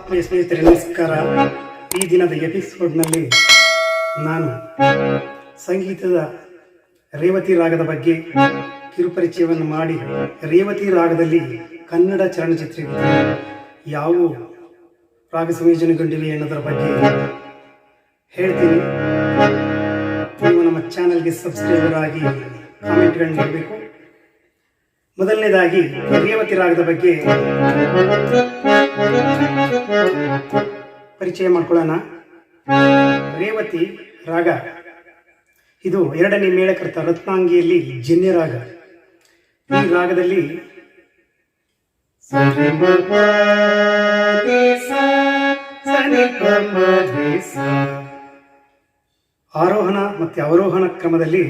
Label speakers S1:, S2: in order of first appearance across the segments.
S1: ಆತ್ಮೀಯ ಸ್ನೇಹಿತರೆ ನಮಸ್ಕಾರ. ಈ ದಿನದ ಎಪಿಸೋಡ್ನಲ್ಲಿ ನಾನು ಸಂಗೀತದ ರೇವತಿ ರಾಗದ ಬಗ್ಗೆ ಕಿರುಪರಿಚಯವನ್ನು ಮಾಡಿ, ರೇವತಿ ರಾಗದಲ್ಲಿ ಕನ್ನಡ ಚಲನಚಿತ್ರಗಳು ಯಾವುವು ರಾಗ ಸಂಯೋಜನೆಗೊಂಡಿವೆ ಅನ್ನೋದರ ಬಗ್ಗೆ ಹೇಳ್ತೀನಿ. ನೀವು ನಮ್ಮ ಚಾನಲ್ಗೆ ಸಬ್ಸ್ಕ್ರೈಬರ್ ಆಗಿ ಕಾಮೆಂಟ್ಗಳನ್ನು ನೀಡಬೇಕು. ಮೊದಲನೇದಾಗಿ ರೇವತಿ ರಾಗದ ಬಗ್ಗೆ ಪರಿಚಯ ಮಾಡ್ಕೊಳ್ಳೋಣ. ರೇವತಿ ರಾಗ ಇದು ಎರಡನೇ ಮೇಳಕರ್ತ ರತ್ನಾಂಗಿಯಲ್ಲಿ ಜನ್ಯ ರಾಗ. ಈ ರಾಗದಲ್ಲಿ ಆರೋಹಣ ಮತ್ತು ಅವರೋಹಣ ಕ್ರಮದಲ್ಲಿ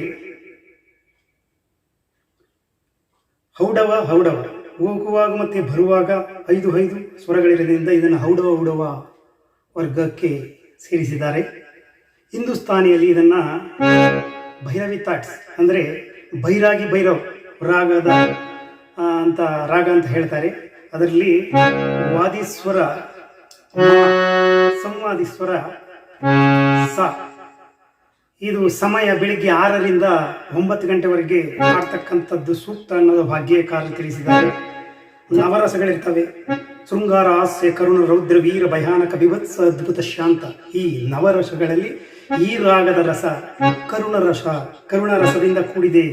S1: ಹೌಡವ ಹೋಗುವಾಗ ಮತ್ತು ಬರುವಾಗ 5 ಸ್ವರಗಳಿರೋದ್ರಿಂದ ಇದನ್ನು ಹೌಡವ ವರ್ಗಕ್ಕೆ ಸೇರಿಸಿದ್ದಾರೆ. ಹಿಂದೂಸ್ತಾನಿಯಲ್ಲಿ ಇದನ್ನು ಭೈರವಿ ತಾಟ್ಸ್ ಅಂದರೆ ಭೈರಾಗಿ ಭೈರವ್ ರಾಗದ ಅಂತ ರಾಗ ಅಂತ ಹೇಳ್ತಾರೆ. ಅದರಲ್ಲಿ ವಾದಿಸ್ವರ ಸಂವಾದಿ ಸ್ವರ ಸ. ಇದು ಸಮಯ ಬೆಳಿಗ್ಗೆ 6ರಿಂದ 9 ಗಂಟೆವರೆಗೆ ಮಾಡ್ತಕ್ಕಂಥದ್ದು ಸೂಕ್ತ ಅನ್ನೋದು ಭಾಗ್ಯಕಾರರು ತಿಳಿಸಿದ್ದಾರೆ. ನವರಸಗಳಿರ್ತವೆ: ಶೃಂಗಾರ, ಹಾಸ್ಯ, ಕರುಣ, ರೌದ್ರ, ವೀರ, ಭಯಾನಕ, ಬಿಭತ್ಸ, ಅದ್ಭುತ, ಶಾಂತ. ಈ ನವರಸಗಳಲ್ಲಿ ಈ ರಾಗದ ರಸ ಕರುಣ ರಸದಿಂದ ಕೂಡಿದೆ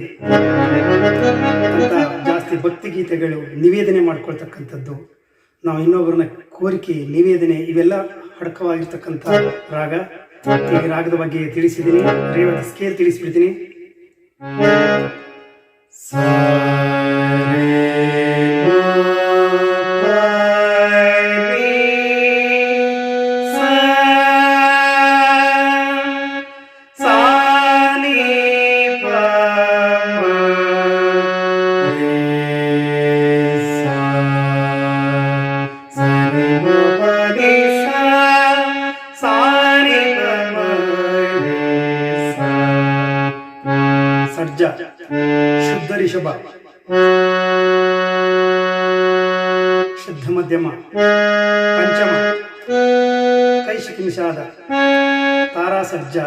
S1: ಅಂತ ಜಾಸ್ತಿ ಭಕ್ತಿಗೀತೆಗಳು ನಿವೇದನೆ ಮಾಡ್ಕೊಳ್ತಕ್ಕಂಥದ್ದು, ನಾವು ಇನ್ನೊಬ್ಬರನ್ನ ಕೋರಿಕೆ, ನಿವೇದನೆ ಇವೆಲ್ಲ ಅಡಕವಾಗಿರ್ತಕ್ಕಂಥ ರಾಗ. ಈ ರಾಗದ ಬಗ್ಗೆ ತಿಳಿಸಿದ್ದೀನಿ. ರೇವತಿ ಸ್ಕೇಲ್ ತಿಳಿಸ್ಬಿಡ್ತೀನಿ. ಸರ್ಜ, ಶುದ್ಧ ರಿಷಭ, ಶುದ್ಧ ಮಧ್ಯಮ, ಪಂಚಮ, ಕೈಶಿಕ ನಿಷಾದ, ತಾರಾಸರ್ಜ,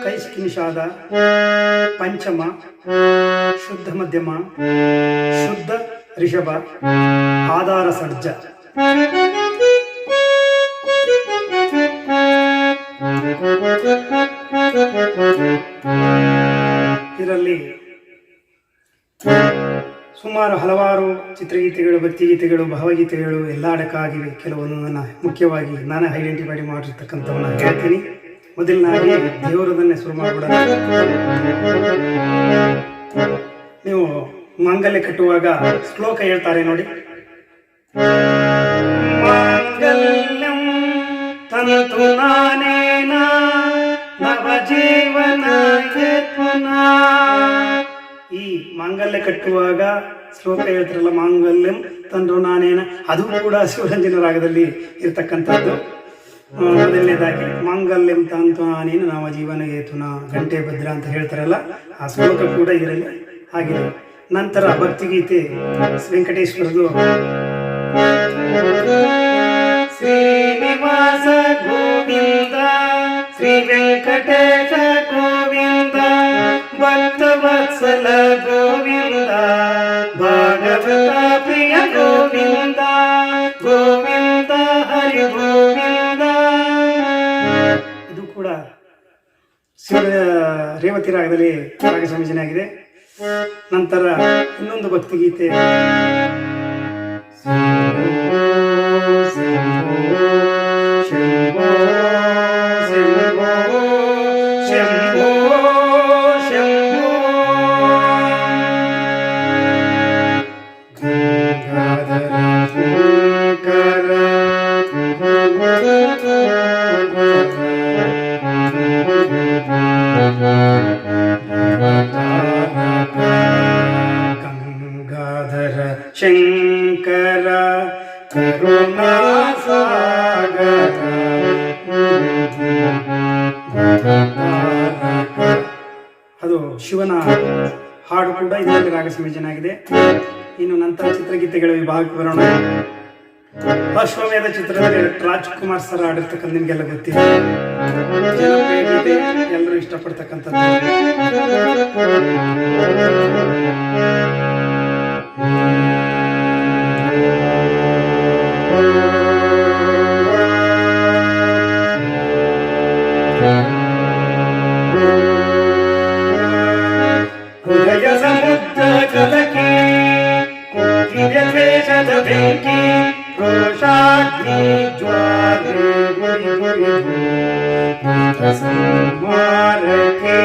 S1: ಕೈಶಿಕ ನಿಷಾದ, ಪಂಚಮ, ಶುದ್ಧ ಮಧ್ಯಮ, ಶುದ್ಧ ರಿಷಭ, ಆಧಾರ ಸರ್ಜ. ಇದರಲ್ಲಿ ಸುಮಾರು ಹಲವಾರು ಚಿತ್ರಗೀತೆಗಳು, ಭಕ್ತಿಗೀತೆಗಳು, ಭಾವಗೀತೆಗಳು ಎಲ್ಲ ಅಡಕಾಗಿವೆ. ಕೆಲವೊಂದನ್ನು ಮುಖ್ಯವಾಗಿ ನಾನು ಐಡೆಂಟಿಫೈ ಮಾಡಿರ್ತಕ್ಕಂಥವನ್ನ ಹೇಳ್ತೀನಿ. ಮೊದಲನಾಗಿ ದೇವರದನ್ನೇ ಶುರು ಮಾಡಿಬಿಡೋಣ. ನೀವು ಮಾಂಗಲ್ಯ ಕಟ್ಟುವಾಗ ಶ್ಲೋಕ ಹೇಳ್ತಾರೆ ನೋಡಿ: ಮಾಂಗಲ್ಯಂ ತಂತು ನಾನೇನ ನವಜೀವನ. ಈ ಮಾಂಗಲ್ಯ ಕಟ್ಟುವಾಗ ಶ್ಲೋಕ ಹೇಳ್ತಾರಲ್ಲ, ಮಾಂಗಲ್ಯಂ ತಂದು ನಾನೇನ, ಅದು ಕೂಡ ಶಿವರಂಜನ ರಾಗದಲ್ಲಿ ಇರ್ತಕ್ಕಂಥದ್ದು. ಮೊದಲನೇದಾಗಿ ಮಾಂಗಲ್ಯಂ ತಂತು ನಾನೇನ ನವಜೀವನ ಹೇತುನ, ಗಂಟೆ ಭದ್ರ ಅಂತ ಹೇಳ್ತಾರಲ್ಲ, ಆ ಶ್ಲೋಕ ಕೂಡ ಇದರಲ್ಲಿ ಆಗಿದೆ. ನಂತರ ಭಕ್ತಿಗೀತೆ ವೆಂಕಟೇಶ್ವರದು ಶ್ರೀನಿವಾಸ ಗೋವಿಂದ, ಶ್ರೀ ವೆಂಕಟೇಶ ಗೋವಿಂದ, ಭಕ್ತವತ್ಸಲ ಗೋವಿಂದ, ಭಾಗವತ ಪ್ರಿಯ ಗೋವಿಂದ, ಗೋವಿಂದ ಹರಿ ಗೋವಿಂದ. ಇದು ಕೂಡ ರೇವತಿ ರಾಗದಲ್ಲಿ ರಾಗ ಸಂಯೋಜನೆ ಆಗಿದೆ. ನಂತರ ಇನ್ನೊಂದು ಭಕ್ತಿಗೀತೆ ಗಂಗಾಧರ ಶಂಕರ ಕರುಣಾ ಸಾಗರ. ಅದು ಶಿವನ ಹಾಡು ಕೂಡ ಇದರಲ್ಲಿ ರಾಗ ಸಂಯೋಜನೆ ಆಗಿದೆ. ಇನ್ನು ನಂತರ ಚಿತ್ರಗೀತೆಗಳ ವಿಭಾಗಕ್ಕೆ ಬರೋಣ. ಅಶ್ವಮೇಧ ಚಿತ್ರದಲ್ಲಿ ರಾಜ್ಕುಮಾರ್ ಸರ್ ಆಡಿರ್ತಕ್ಕಂಥ ನಿಮ್ಗೆಲ್ಲ ಗೊತ್ತಿದೆ, ಜನಪ್ರಿಯ ಗೀತೆ, ಎಲ್ಲರೂ ಇಷ್ಟಪಡ್ತಕ್ಕಂಥದ್ದು. ಹೃದಯ ಸಮುದ್ರ ಕಲಕಿ ದ್ವೇಷದ ಬೆಂಕಿ ರೋಷಾಗ್ನಿ ಜ್ವಾಲೆ ಗುರಿ ಗುರಿ ಸಂಹಾರಕ್ಕೆ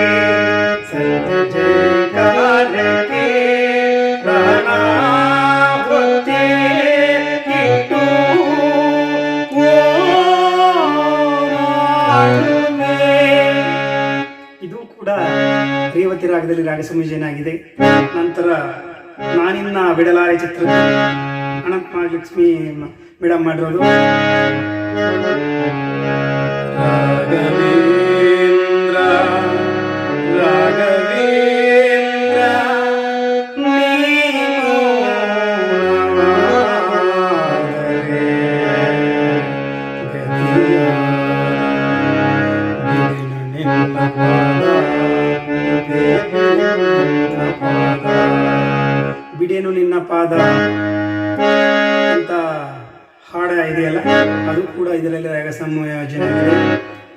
S1: ಸತ್ಯ ಜಯಕಾರಕ್ಕೆ ಪ್ರಾಣ ಹೊತ್ತೆ ಇಟ್ಟು ಇದು ಕೂಡ ರೇವತಿ ರಾಗದಲ್ಲಿ ರಾಗ ಸಂಯೋಜನೆ ಆಗಿದೆ. ನಂತರ ನಾನಿನ್ನ ಬಿಡಲಾರೆ ಚಿತ್ರದ ಅನಂತ ಮಹಾಲಕ್ಷ್ಮಿ ಮೇಡಮ್ ಮಾಡಿರೋದು. ರಾಘವೇಂದ್ರ ರಾಘವೇಂದ್ರ ಬಿಡೇನು ನಿನ್ನ ಪಾದ ಅಂತ ಹಾಡ ಇದೆಯಲ್ಲ, ಅದು ಕೂಡ ಇದರಲ್ಲಿ ರಾಗ ಸಂಯೋಜನೆ ಆಗಿದೆ.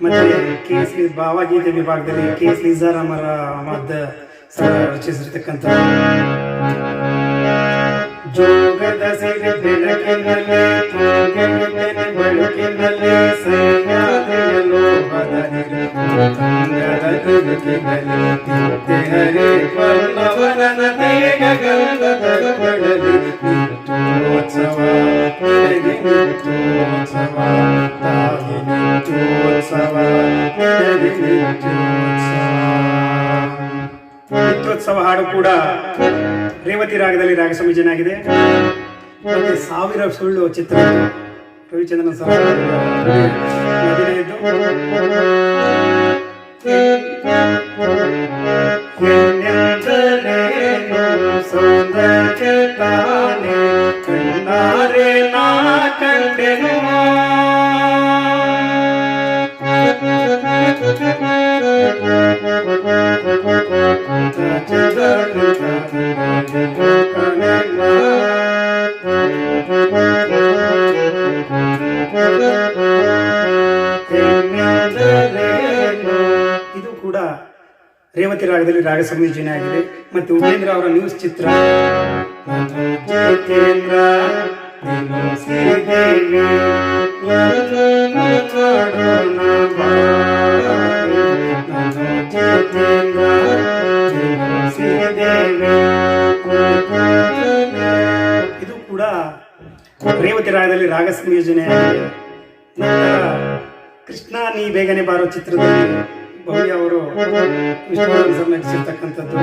S1: ಮತ್ತೆ ಕೇಸರಿ ಭಾವಗೀತೆ ವಿಭಾಗದಲ್ಲಿ ಕೇಸರಿ ನಿಜಾರಾಮರ ಅಹಮದ್ ಸರ್ ರಚಿಸಿರ್ತಕ್ಕಂಥ ಜೋಗದ ಸಿರಿ ಬೆಳಕಿನಲ್ಲಿ ತೂಗೆಯುತ್ತನೆ ಬಳುಕಿನಲ್ಲಿ ಸೈನ್ಯಾದೆಯಲು ಬದಲಿರು ತಂಗದ ತುರುಕಿನಲ್ಲಿ ಹರಿ ಪಲ್ಲವನ ತೇಗ ಗಂಧದ ಬಡಲಿ ನಿತ್ಯೋತ್ಸವ ನಿತ್ಯೋತ್ಸವ ತಾಯಿ ನಿತ್ಯೋತ್ಸವ ನಿತ್ಯೋತ್ಸವ ಹಾಡು ಕೂಡ ರೇವತಿ ರಾಗದಲ್ಲಿ ರಾಗ ಸಂಯೋಜನೆ ಆಗಿದೆ. ಮತ್ತೆ ಸಾವಿರ ಸುಳ್ಳು ಚಿತ್ರ ರವಿಚಂದ್ರನ್ ಸಹ ಮೊದಲನೆಯದ್ದು. ಸೌಂದರ್ಯ ತಾನೆ ಕಣ್ಣಾರೆ ನಾ ಕಂಡೆನು ಇದು ಕೂಡ ರೇವತಿ ರಾಗದಲ್ಲಿ ರಾಗ ಸಂಯೋಜನೆ ಆಗಿದೆ. ಮತ್ತೆ ಉಪೇಂದ್ರ ಅವರ ನ್ಯೂಸ್ ಚಿತ್ರ ಜಿತೇಂದ್ರ ಇದು ಕೂಡ ರೇವತಿ ರಾಗದಲ್ಲಿ ರಾಗ ಸಂಯೋಜನೆ ಆಗಿದೆ. ನಂತರ ಕೃಷ್ಣ ನೀ ಬೇಗನೆ ಬಾರೋ ಚಿತ್ರದಲ್ಲಿ ಭವ್ಯ ಅವರು ವಿಷ್ಣುವರ್ಧನ್ ಸರ್ ನಟಿಸಿರ್ತಕ್ಕಂಥದ್ದು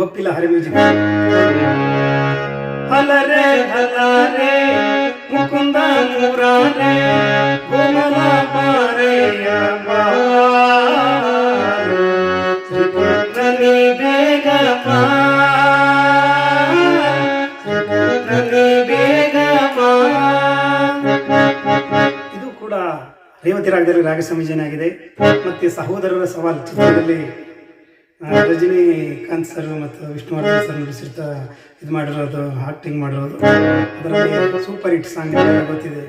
S1: ಬಪ್ಪಿಲ ಹರಿ ಮ್ಯೂಸಿಕ್. ಹಲರೆ ಹಲಾರೆ ಮುಕುಂದ ಮುರಾರೆ ಕೋಮಲ ಬಾರೆಯ ಬಾರು ಶ್ರೀಕೃಷ್ಣನೇ ಬೇಗ ಬಾ ಶ್ರೀಕೃಷ್ಣನೇ ಬೇಗ ಬಾ. ಇದು ಕೂಡ ರೇವತಿ ರಾಗದಲ್ಲಿ ರಾಗ ಸಂಯೋಜನೆ ಆಗಿದೆ. ಮತ್ತೆ ಸಹೋದರರ ಸವಾಲ್ ಚಿತ್ರದಲ್ಲಿ ರಜನಿಕಾಂತ್ ಸರ್ ಮತ್ತು ವಿಷ್ಣುವರ್ಧನ್ ಸರ್ ನಟಿಸಿರ್ತಾ ಇದು ಮಾಡಿರೋದು, ಆಕ್ಟಿಂಗ್ ಮಾಡಿರೋದು. ಅದರಲ್ಲಿ ಸೂಪರ್ ಹಿಟ್ ಸಾಂಗ್ ಗೊತ್ತಿದೆ.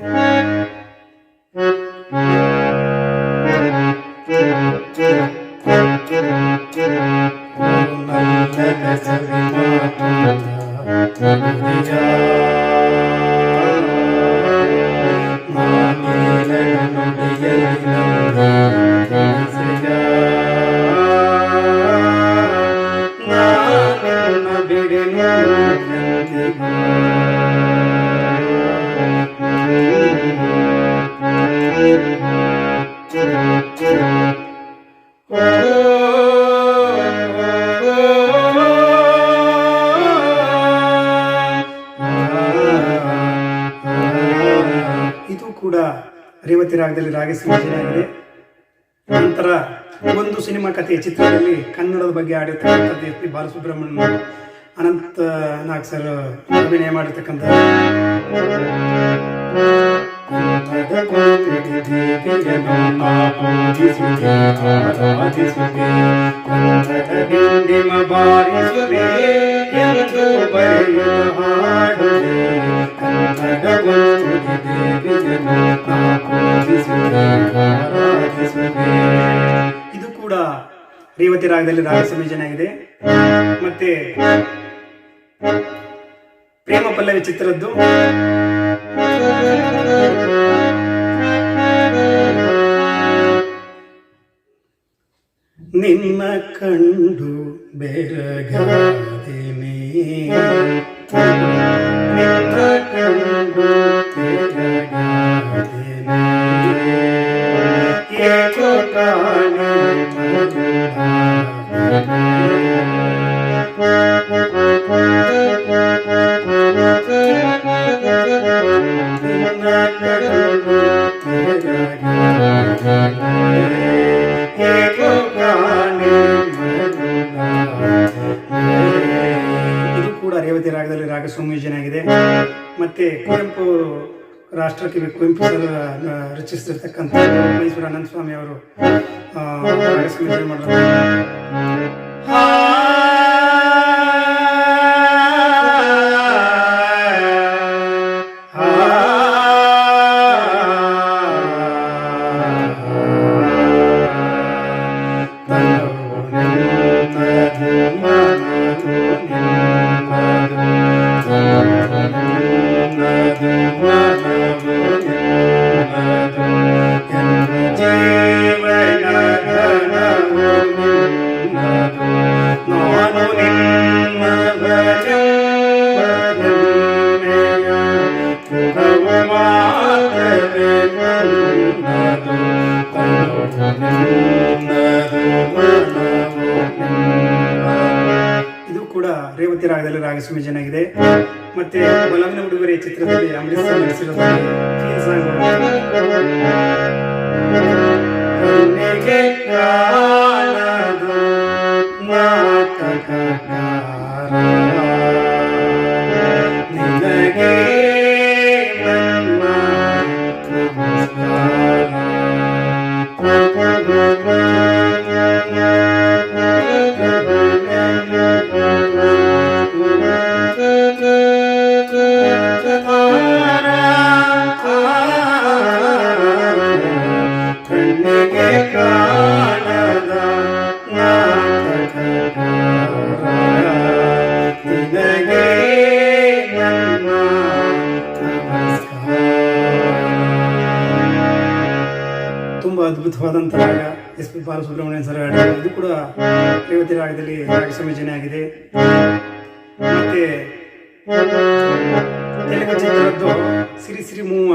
S1: ಇದು ಕೂಡ ರೇವತಿ ರಾಗದಲ್ಲಿ ರಾಗ ಸಂಯೋಜನೆ ಆಗಿದೆ. ನಂತರ ಒಂದು ಸಿನಿಮಾ ಕಥೆಯ ಚಿತ್ರದಲ್ಲಿ ಕನ್ನಡದ ಬಗ್ಗೆ ಆಡಿರ್ತಕ್ಕಂಥದ್ದು ಎಸ್ ಪಿ ಬಾಲಸುಬ್ರಹ್ಮಣ್ಯಂ ಅನಂತ ನಾಗ್ ಸರ್ ಅಭಿನಯ ಮಾಡಿರ್ತಕ್ಕಂಥ ಇದು ಕೂಡ ರೇವತಿ ರಾಗದಲ್ಲಿ ರಾಗ ಸಂಯೋಜನೆ ಆಗಿದೆ. ಮತ್ತೆ ಪ್ರೇಮ ಪಲ್ಲವಿ ಚಿತ್ರದ್ದು ನಿನ್ನ ಕಂಡು ಬೆರಗಾದೇನೆ, ನಿನ್ನ ಕಂಡು ಬೆರಗಾದೇನೆ, ಏಕೋ ಕಾಣೆ ಇದು ಕೂಡ ರೇವತಿ ರಾಗದಲ್ಲಿ ರಾಗ ಸಂಯೋಜನೆ ಆಗಿದೆ. ಮತ್ತೆ ಕುವೆಂಪು ರಾಷ್ಟ್ರಕವಿ ಕುವೆಂಪು ಸರ್ ರಚಿಸಿರ್ತಕ್ಕಂಥ ಮೈಸೂರು ಅನಂತ ಸ್ವಾಮಿ ಅವರು ರಾಗ ಸಂಯೋಜನೆ ಮಾಡಿದ್ರು. ಇದು ಕೂಡ ರೇವತಿ ರಾಗದಲ್ಲಿ ರಾಗ ಸಂಯೋಜನೆ ಆಗಿದೆ. ಮತ್ತೆ ಒಲವಿನ ಉಡುಗೊರೆ ಚಿತ್ರದಲ್ಲಿ ಅಂಬರೀಷ್ ಸರ್ ನಟಿಸಿರೋದ್ರಲ್ಲಿ ತುಂಬಾ ಅದ್ಭುತವಾದಂತಹ ರಾಗ ಎಸ್ ಪಿ ಬಾಲಸುಬ್ರಹ್ಮಣ್ಯಂ ಸರ್ ಹಾಡಿದ್ದಾರೆ. ಇದು ಕೂಡ ರೇವತಿ ರಾಗದಲ್ಲಿ ರಾಗ ಸಂಯೋಜನೆ ಆಗಿದೆ. ಮತ್ತೆ ತೆಲುಗು ಚಿತ್ರದ್ದು ಸಿರಿ ಸಿರಿ ಮೂವ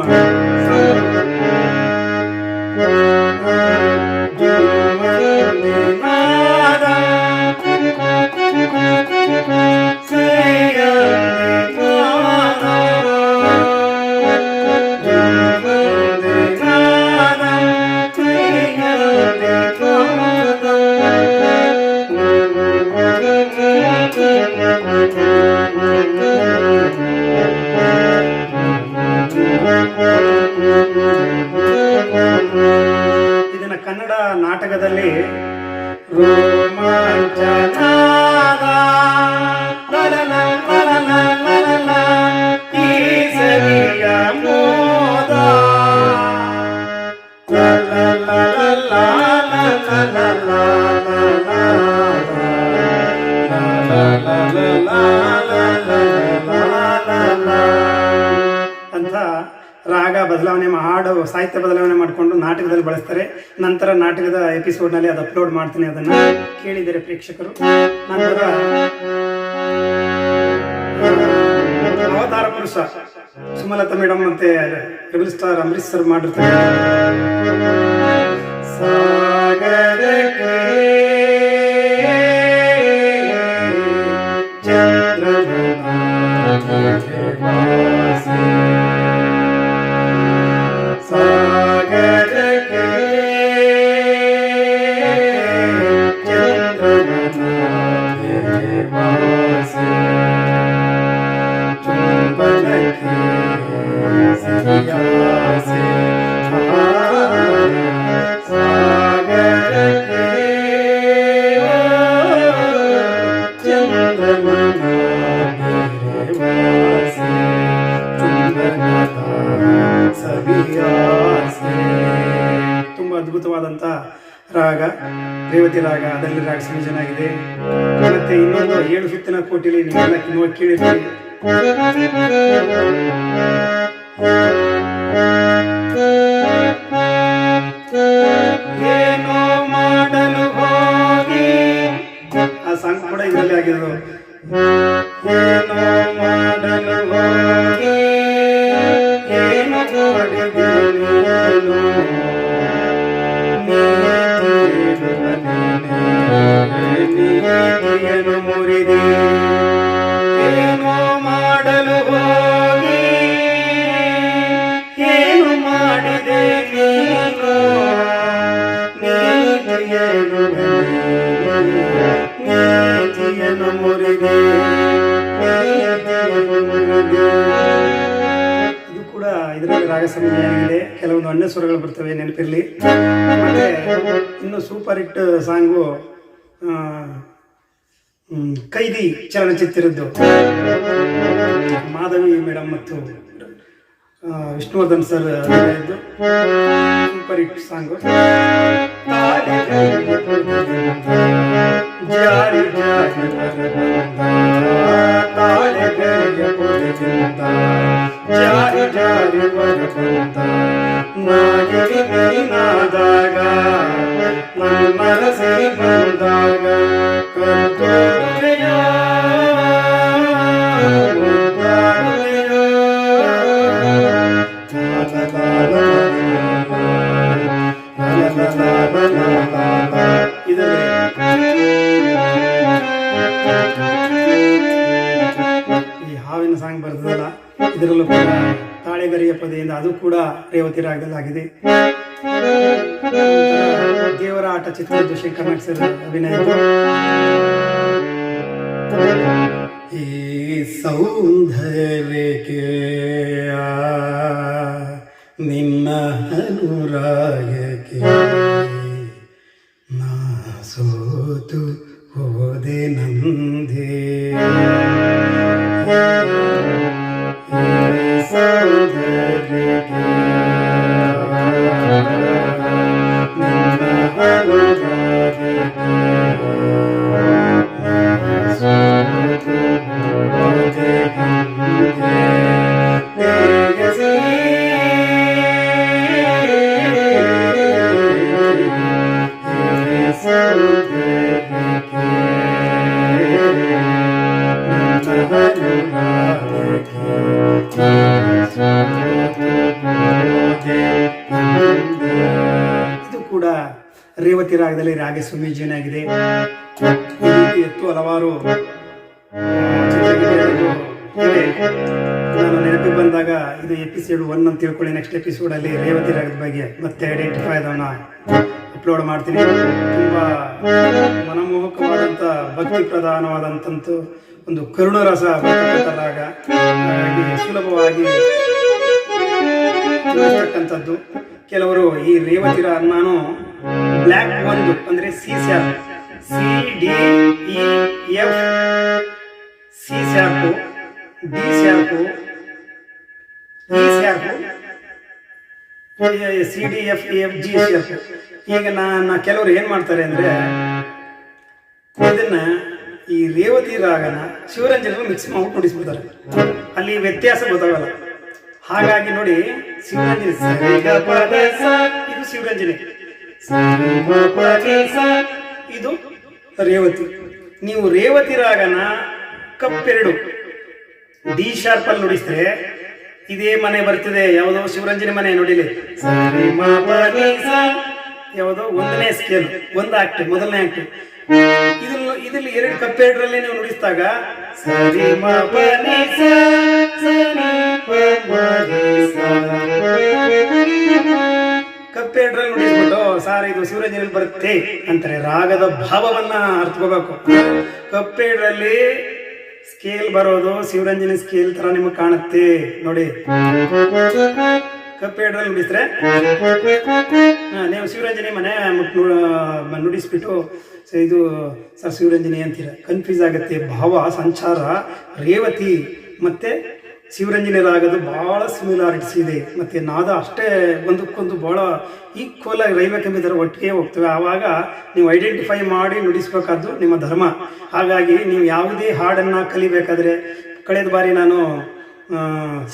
S1: ಇದನ್ನ ಕನ್ನಡ ನಾಟಕದಲ್ಲಿ ಅಂತ ರಾಗ ಬದಲಾವಣೆ ಹಾಡು ಸಾಹಿತ್ಯ ಬದಲಾವಣೆ ಮಾಡಿಕೊಂಡು ನಾಟಕದಲ್ಲಿ ಬಳಸ್ತಾರೆ. ನಂತರ ನಾಟಕದ ಎಪಿಸೋಡ್ನಲ್ಲಿ ಅದು ಅಪ್ಲೋಡ್ ಮಾಡ್ತೀನಿ, ಅದನ್ನು ಕೇಳಿದ್ದಾರೆ ಪ್ರೇಕ್ಷಕರು. ನಂತರ ಅವತಾರ ಪುರುಷ ಸುಮಲತಾ ಮೇಡಮ್ ಮತ್ತೆ ರೆಬಲ್ ಸ್ಟಾರ್ ಅಂಬರೀಷ್ ಸರ್ ಮಾಡಿರ್ತಾರೆ.
S2: Sagar
S1: ರೇವತಿ ರಾಗ, ಅದರಲ್ಲಿ ರಾಗ ಸಂಯೋಜನೆ ಆಗಿದೆ. ಮತ್ತೆ ಇನ್ನೊಂದು 7 ಸುತ್ತಿನ ಕೋಟಿಲಿ ನೀವೆಲ್ಲ ನೋಡಿ ಕೇಳಿರ್ತೀರಿ. ಏನೋ ಮಾಡಲು ಹೋಗಿ, ಆ ಸಾಂಗ್ ಕೂಡ ಇದರಲ್ಲಿ ಆಗಿರೋದು. ಏನೋ ಮಾಡಲು ಹೋಗಿ ಏನು ನೀತಿಯನ್ನು ಮುರಿದೆ. ಏನೋ ಮಾಡಲು ಹೋಗಿ ಏನು ಮಾಡಿದೆ ನೀನು, ನೀತಿಯನ್ನು ಮುರಿದೆ. ಇದು ಕೂಡ ಇದರಲ್ಲಿ ರಾಗ ಸಂಯೋಜನೆಯಾಗಿದೆ. ಕೆಲವೊಂದು ಅನ್ಯ ಸ್ವರಗಳು ಬರ್ತವೆ, ನೆನಪಿರಲಿ. ಮತ್ತೆ ಇನ್ನು ಸೂಪರ್ ಹಿಟ್ ಸಾಂಗು ಕೈದಿ ಚಲನಚಿತ್ರದ್ದು, ಮಾಧವಿ ಮೇಡಮ್ ಮತ್ತು ವಿಷ್ಣುವರ್ಧನ್ ಸರ್ ಇದ್ದು ಸೂಪರ್ ಹಿಟ್ ಸಾಂಗು. ಜಾರಿ ಜಾರಿ ಜಾರಿ ಜಾರಿ ನಾದಾಗ ನನ್ನ ಮನಸ್ಸಿ ಬಂದಾಗ ಈ ಹಾವಿನ ಸಾಂಗ್ ಬರ್ತದಲ್ಲ, ಇದರಲ್ಲೂ ಕೂಡ ತಾಳೆಗರಿಯ ಪದೆಯಿಂದ ಅದು ಕೂಡ ರೇವತಿ ರಾಗದಲ್ಲಾಗಿದೆ. ದೇವರ ಆಟ ಚಿತ್ರದ್ದು ಶಂಕರ್ ನಾಗ್ ಸರ್ ಅಭಿನಯ. ಈ ಸೌಂದರ್ಯಕ್ಕೆ ನಿನ್ನ ಅನುರಾಗಕ್ಕೆ ನಾ ಸೋತು ಹೋದೆ ನಂದೇ. ಸೌಂದರ್ಯಕ್ಕೆ ನಿನ್ನ ಅನುರಾಗಕ್ಕೆ ಸೋತು ಹೋದೆ ನಂದೇ. ಇದು ಕೂಡ ರೇವತಿ ರಾಗದಲ್ಲಿ ರಾಗ ಸಂಯೋಜನೆ ಆಗಿದೆ. ಈ ರೀತಿ ಎತ್ತು ಹಲವಾರು ಚಿತ್ರಗೀತೆಗಳು ಇವೆ. ನಾನು ನೆನಪಿಗೆ ಬಂದಾಗ ಇದು ಎಪಿಸೋಡ್ 1 ಅಂತ ತಿಳ್ಕೊಳ್ಳಿ. ನೆಕ್ಸ್ಟ್ ಎಪಿಸೋಡಲ್ಲಿ ರೇವತಿ ರಾಗದ ಬಗ್ಗೆ ಮತ್ತೆ ಐಡೆಂಟಿಫೈ ಆದವನ್ನ ಅಪ್ಲೋಡ್ ಮಾಡ್ತೀನಿ. ತುಂಬ ಮನಮೋಹಕವಾದಂಥ ಭಕ್ತಿ ಪ್ರಧಾನವಾದಂಥದ್ದು ಒಂದು ಕರುಣರಸ ರಾಗ, ಸುಲಭವಾಗಿ ತಿಳಿಸ್ತಕ್ಕಂಥದ್ದು. ಕೆಲವರು ಈ ರೇವತಿ ರಾಗ ನಾನು ಬ್ಲ್ಯಾಕ್ 1 ಅಂದರೆ C sharp, CDEF, C sharp, D sharp, E sharp, CDFEF, G sharp. ಈಗ ಕೆಲವರು ಏನು ಮಾಡ್ತಾರೆ ಅಂದರೆ ಇದನ್ನ ಈ ರೇವತಿ ರಾಗನ ಶಿವರಂಜನೆ ಮಿಕ್ಸ್ ಮಾಡಿ ನುಡಿಸ್ಬಿಡ್ತಾರೆ. ಅಲ್ಲಿ ವ್ಯತ್ಯಾಸ ಗೊತ್ತಾಗಲ್ಲ. ಹಾಗಾಗಿ ನೋಡಿ, ಶಿವರಂಜನೆ ಇದು ಶಿವರಂಜನೆ, ಇದು ರೇವತಿ. ನೀವು ರೇವತಿ ರಾಗನ ಕಪ್ಪೆರಡು ಡಿ ಶಾರ್ಪಲ್ಲಿ ನುಡಿಸಿದ್ರೆ ಇದೇ ಮನೆ ಬರ್ತಿದೆ. ಯಾವುದೋ ಶಿವರಂಜನೆ ಮನೆ ನೋಡಿಲಿ, ಯಾವುದೋ 1ನೇ ಸ್ಕೇಲ್, 1 ಆಕ್ಟ್, ಮೊದಲನೇ ಆಕ್ಟ್. ಇದರಲ್ಲಿ 2 ಕಪ್ಪೆರಡರಲ್ಲಿ ನೀವು ನುಡಿಸಿದಾಗ ಕಪ್ಪೆರಡರಲ್ಲಿ ನುಡಿಸ್ಬಿಟ್ಟು ಸಾರ್ ಇದು ಶಿವರಂಜನೆಯಲ್ಲಿ ಬರುತ್ತೆ ಅಂತಾರೆ. ರಾಗದ ಭಾವವನ್ನ ಅರ್ಥಕೋಬೇಕು. ಕಪ್ಪೆರಡರಲ್ಲಿ ಸ್ಕೇಲ್ ಬರೋದು ಶಿವರಂಜನೆ ಸ್ಕೇಲ್ ತರ ನಿಮಗೆ ಕಾಣುತ್ತೆ ನೋಡಿ. ಕಪ್ಪೆರಡರಲ್ಲಿ ನುಡಿಸಿದ್ರೆ ನೀವು ಶಿವರಂಜನೆ ಮನೆ ನುಡಿಸ್ಬಿಟ್ಟು ಇದು ಸರ್ ಶಿವರಂಜನೆ ಅಂತೀರ, ಕನ್ಫ್ಯೂಸ್ ಆಗುತ್ತೆ. ಭಾವ ಸಂಚಾರ ರೇವತಿ ಮತ್ತೆ ಶಿವರಂಜನೆ ರಾಗದು ಭಾಳ ಸಿಮಿಲಾರಿಟೀಸ್ ಇದೆ ಮತ್ತು ನಾದ ಅಷ್ಟೇ ಒಂದಕ್ಕೊಂದು ಭಾಳ ಈಕ್ವಲ್ ಆಗಿ ರೈಲ್ವೆ ಕಂಬಿ ಥರ ಒಟ್ಟಿಗೆ ಹೋಗ್ತವೆ. ಆವಾಗ ನೀವು ಐಡೆಂಟಿಫೈ ಮಾಡಿ ನುಡಿಸ್ಬೇಕಾದ್ದು ನಿಮ್ಮ ಧರ್ಮ. ಹಾಗಾಗಿ ನೀವು ಯಾವುದೇ ಹಾಡನ್ನು ಕಲಿಬೇಕಾದ್ರೆ, ಕಳೆದ ಬಾರಿ ನಾನು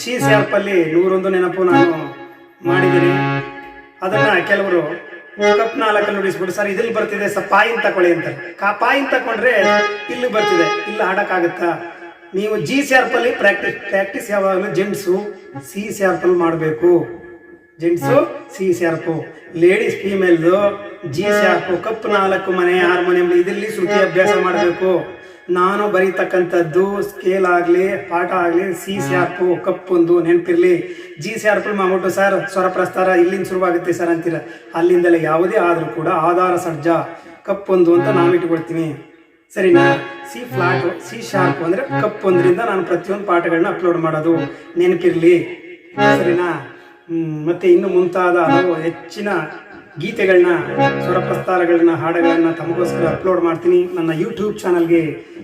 S1: ಸಿ ಸ್ಯಾರ್ಪಲ್ಲಿ 101 ನೆನಪು ನಾನು ಮಾಡಿದ್ದೀನಿ. ಅದನ್ನು ಕೆಲವರು ಕಪ್ 4 ನುಡಿಸ್ಬಿಟ್ಟು ಸರ್ ಇದಲ್ಲಿ ಬರ್ತಿದೆ ಸರ್ ಪಾಯಿನ್ ತಗೊಳ್ಳಿ ಅಂತಾರೆ. ಪಾಯಿನ್ ತಗೊಂಡ್ರೆ ಇಲ್ಲಿ ಬರ್ತಿದೆ, ಇಲ್ಲಿ ಹಾಡೋಕ್ಕಾಗತ್ತಾ? ನೀವು ಜಿ ಶಾರ್ಪಲ್ಲಿ ಪ್ರಾಕ್ಟೀಸ್ ಯಾವಾಗಲೂ ಜೆಂಟ್ಸು ಸಿ ಶಾರ್ಪಲ್ಲಿ ಮಾಡಬೇಕು. ಜೆಂಟ್ಸು ಸಿ ಶಾರ್ಪು, ಲೇಡೀಸ್ ಫೀಮೇಲ್ದು ಜಿ ಶಾರ್ಪು. ಕಪ್ 4 ಮನೆ ಹಾರ್ಮೋನಿಯಂ ಇದರಲ್ಲಿ ಶ್ರುತಿ ಅಭ್ಯಾಸ ಮಾಡಬೇಕು. ನಾನು ಬರೀತಕ್ಕಂಥದ್ದು ಸ್ಕೇಲ್ ಆಗಲಿ ಪಾಠ ಆಗಲಿ ಸಿ ಶಾರ್ಪು ಕಪ್ಪೊಂದು ನೆನಪಿರಲಿ. ಜಿ ಶಾರ್ಪಲ್ಲಿ ಮಾಡ್ಬಿಟ್ಟು ಸರ್ ಸ್ವರ ಪ್ರಸ್ತಾರ ಇಲ್ಲಿಂದ ಶುರುವಾಗುತ್ತೆ ಸರ್ ಅಂತೀರ. ಅಲ್ಲಿಂದಲೇ ಯಾವುದೇ ಆದರೂ ಕೂಡ ಆಧಾರ ಸಡ್ಜ ಕಪ್ಪೊಂದು ಅಂತ ನಾವು ಇಟ್ಕೊಳ್ತೀನಿ, ಸರಿನಾ? ಸಿ ಫ್ಲಾಟು ಸಿ ಶಾರ್ಪ್ ಅಂದರೆ ಕಪ್ಪೊಂದರಿಂದ ನಾನು ಪ್ರತಿಯೊಂದು ಪಾಠಗಳನ್ನ ಅಪ್ಲೋಡ್ ಮಾಡೋದು ನೆನಪಿರಲಿ, ಸರಿನಾ? ಮತ್ತು ಇನ್ನು ಮುಂತಾದ ಹಲವು ಹೆಚ್ಚಿನ ಗೀತೆಗಳನ್ನ, ಸ್ವರ ಪ್ರಸ್ತಾರಗಳನ್ನ, ಹಾಡುಗಳನ್ನ ತಮಗೋಸ್ಕರ ಅಪ್ಲೋಡ್ ಮಾಡ್ತೀನಿ. ನನ್ನ ಯೂಟ್ಯೂಬ್ ಚಾನಲ್ಗೆ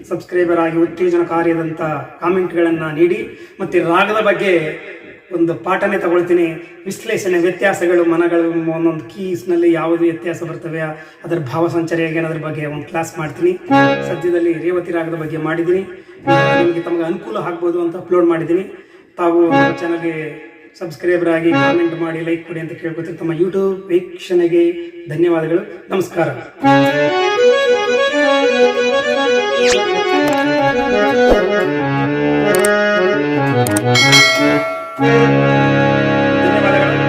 S1: ಸಬ್ಸ್ಕ್ರೈಬರ್ ಆಗಿ ಉತ್ತೇಜನಕಾರಿಯಾದಂಥ ಕಾಮೆಂಟ್ಗಳನ್ನು ನೀಡಿ. ಮತ್ತು ರಾಗದ ಬಗ್ಗೆ ಒಂದು ಪಾಠನೇ ತಗೊಳ್ತೀನಿ. ವಿಶ್ಲೇಷಣೆ, ವ್ಯತ್ಯಾಸಗಳು, ಮನಗಳು, ಒಂದೊಂದು ಕೀಸ್ನಲ್ಲಿ ಯಾವುದು ವ್ಯತ್ಯಾಸ ಬರ್ತವೆ, ಅದರ ಭಾವಸಂಚಾರ ಹೇಗೆ ಅನ್ನೋದ್ರ ಬಗ್ಗೆ ಒಂದು ಕ್ಲಾಸ್ ಮಾಡ್ತೀನಿ. ಸದ್ಯದಲ್ಲಿ ರೇವತಿ ರಾಗದ ಬಗ್ಗೆ ಮಾಡಿದ್ದೀನಿ. ನಿಮಗೆ ತಮಗೆ ಅನುಕೂಲ ಆಗ್ಬೋದು ಅಂತ ಅಪ್ಲೋಡ್ ಮಾಡಿದ್ದೀನಿ. ತಾವು ಚಾನಲ್ಗೆ ಸಬ್ಸ್ಕ್ರೈಬರ್ ಆಗಿ ಕಾಮೆಂಟ್ ಮಾಡಿ ಲೈಕ್ ಕೊಡಿ ಅಂತ ಕೇಳ್ಕೊತೀನಿ. ತಮ್ಮ ಯೂಟ್ಯೂಬ್ ವೀಕ್ಷಣೆಗೆ ಧನ್ಯವಾದಗಳು. ನಮಸ್ಕಾರ.